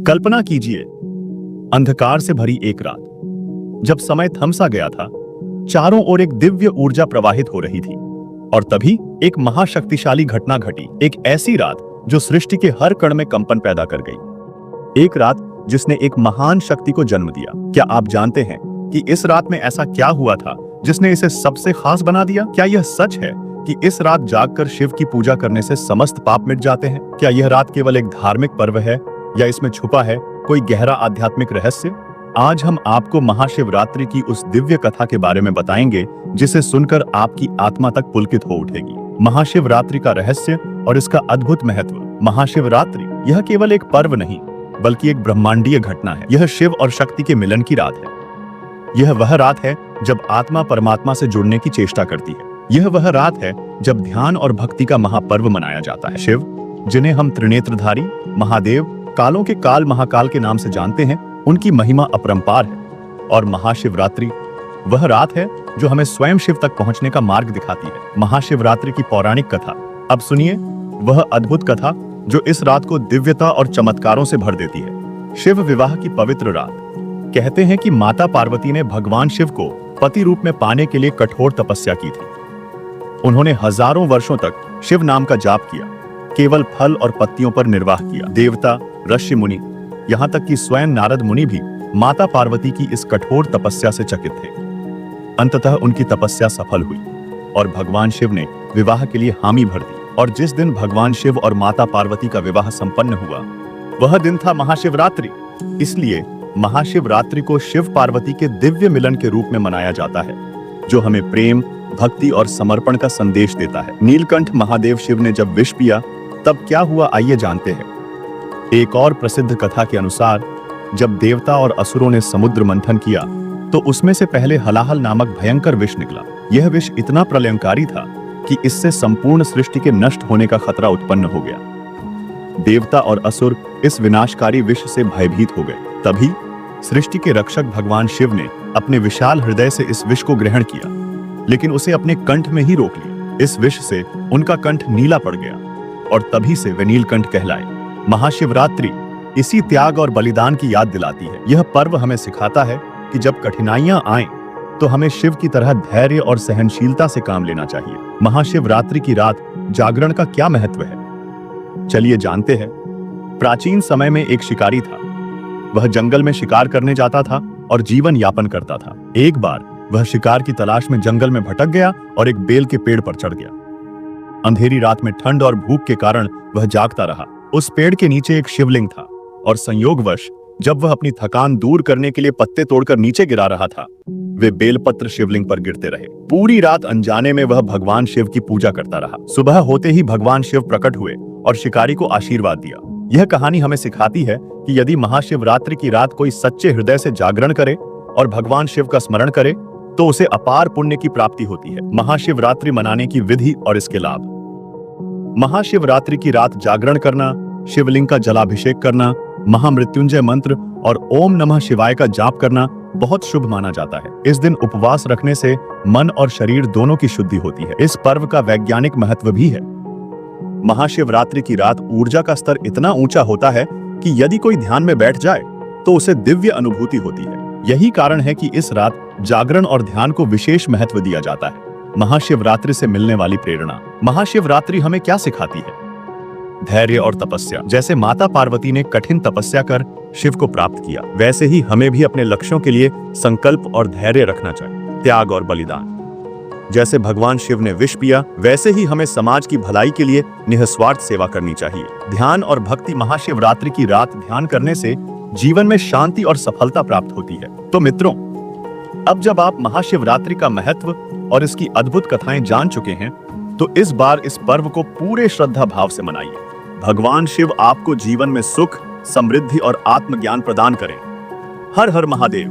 कल्पना कीजिए, अंधकार से भरी एक रात, जब समय थम सा गया था, चारों ओर एक दिव्य ऊर्जा प्रवाहित हो रही थी। और तभी एक महाशक्तिशाली घटना घटी। एक ऐसी रात जो सृष्टि के हर कण में कंपन पैदा कर गई। एक रात जिसने एक महान शक्ति को जन्म दिया। क्या आप जानते हैं कि इस रात में ऐसा क्या हुआ था जिसने इसे सबसे खास बना दिया? क्या यह सच है कि इस रात जागकर शिव की पूजा करने से समस्त पाप मिट जाते हैं? क्या यह रात केवल एक धार्मिक पर्व है या इसमें छुपा है कोई गहरा आध्यात्मिक रहस्य? आज हम आपको महाशिवरात्रि की उस दिव्य कथा के बारे में बताएंगे जिसे सुनकर आपकी आत्मा तक पुलकित हो उठेगी। महाशिवरात्रि का रहस्य और इसका अद्भुत महत्व। महाशिवरात्रि यह केवल एक पर्व नहीं बल्कि एक ब्रह्मांडीय घटना है। यह शिव और शक्ति के मिलन की रात है। यह वह रात है जब आत्मा परमात्मा से जुड़ने की चेष्टा करती है। यह वह रात है जब ध्यान और भक्ति का महापर्व मनाया जाता है। शिव, जिन्हें हम त्रिनेत्रधारी, महादेव, कालों के काल महाकाल के नाम से जानते हैं, उनकी महिमा अपरंपार है। और महाशिवरात्रि वह रात है जो हमें स्वयं शिव तक पहुंचने का मार्ग दिखाती है। महाशिवरात्रि की पौराणिक कथा। अब सुनिए वह अद्भुत कथा जो इस रात को दिव्यता और चमत्कारों से भर देती है। शिव विवाह की पवित्र रात। कहते हैं कि माता पार्वती ने भगवान शिव को पति रूप में पाने के लिए कठोर तपस्या की थी। उन्होंने हजारों वर्षों तक शिव नाम का जाप किया, केवल फल और पत्तियों पर निर्वाह किया। देवता, ऋषि मुनि, यहाँ तक कि स्वयं नारद मुनि भी माता पार्वती की इस कठोर तपस्या से चकित थे। अंततः उनकी तपस्या सफल हुई और भगवान शिव ने विवाह के लिए हामी भर दी। और जिस दिन भगवान शिव और माता पार्वती का विवाह संपन्न हुआ, वह दिन था महाशिवरात्रि। इसलिए महाशिवरात्रि को शिव पार्वती के दिव्य मिलन के रूप में मनाया जाता है, जो हमें प्रेम, भक्ति और समर्पण का संदेश देता है। नीलकंठ महादेव शिव ने जब विष पिया तब क्या हुआ, आइए जानते हैं। एक और प्रसिद्ध कथा के अनुसार जब देवता और असुरों ने समुद्र मंथन किया तो उसमें से पहले हलाहल नामक भयंकर विष निकला। यह विष इतना प्रलयंकारी था कि इससे संपूर्ण सृष्टि के नष्ट होने का खतरा उत्पन्न हो गया। देवता और असुर इस विनाशकारी विष से भयभीत हो गए। तभी सृष्टि के रक्षक भगवान शिव ने अपने विशाल हृदय से इस विष को ग्रहण किया, लेकिन उसे अपने कंठ में ही रोक लिया। इस विष से उनका कंठ नीला पड़ गया और तभी से वे नीलकंठ कहलाए। महाशिवरात्रि इसी त्याग और बलिदान की याद दिलाती है। यह पर्व हमें सिखाता है कि जब कठिनाइयां आएं तो हमें शिव की तरह धैर्य और सहनशीलता से काम लेना चाहिए। महाशिवरात्रि की रात जागरण का क्या महत्व है, चलिए जानते हैं। प्राचीन समय में एक शिकारी था। वह जंगल में शिकार करने जाता था और जीवन यापन करता था। एक बार वह शिकार की तलाश में जंगल में भटक गया और एक बेल के पेड़ पर चढ़ गया। अंधेरी रात में ठंड और भूख के कारण वह जागता रहा। उस पेड़ के नीचे एक शिवलिंग था और संयोगवश जब वह अपनी थकान दूर करने के लिए पत्ते तोड़कर नीचे गिरा रहा था, वे बेलपत्र शिवलिंग पर गिरते रहे। पूरी रात अनजाने में वह भगवान शिव की पूजा करता रहा। सुबह होते ही भगवान शिव प्रकट हुए और शिकारी को आशीर्वाद दिया। यह कहानी हमें सिखाती है कि यदि महाशिवरात्रि की रात कोई सच्चे हृदय से जागरण करे और भगवान शिव का स्मरण करे तो उसे अपार पुण्य की प्राप्ति होती है। महाशिवरात्रि मनाने की विधि और इसके लाभ। महाशिवरात्रि की रात जागरण करना, शिवलिंग का जलाभिषेक करना, महामृत्युंजय मंत्र और ओम नमः शिवाय का जाप करना बहुत शुभ माना जाता है। इस दिन उपवास रखने से मन और शरीर दोनों की शुद्धि होती है। इस पर्व का वैज्ञानिक महत्व भी है। महाशिवरात्रि की रात ऊर्जा का स्तर इतना ऊंचा होता है कि यदि कोई ध्यान में बैठ जाए तो उसे दिव्य अनुभूति होती है। यही कारण है कि इस रात जागरण और ध्यान को विशेष महत्व दिया जाता है। महाशिवरात्रि से मिलने वाली प्रेरणा। महाशिवरात्रि हमें क्या सिखाती है? धैर्य और तपस्या। जैसे माता पार्वती ने कठिन तपस्या कर शिव को प्राप्त किया, वैसे ही हमें भी अपने लक्ष्यों के लिए संकल्प और धैर्य रखना चाहिए। त्याग और बलिदान। जैसे भगवान शिव ने विष पिया, वैसे ही हमें समाज की भलाई के लिए निस्वार्थ सेवा करनी चाहिए। ध्यान और भक्ति। महाशिवरात्रि की रात ध्यान करने से जीवन में शांति और सफलता प्राप्त होती है। तो मित्रों, अब जब आप महाशिवरात्रि का महत्व और इसकी अद्भुत कथाएं जान चुके हैं, तो इस बार इस पर्व को पूरे श्रद्धा भाव से मनाइए। भगवान शिव आपको जीवन में सुख, समृद्धि और आत्मज्ञान प्रदान करें। हर हर महादेव।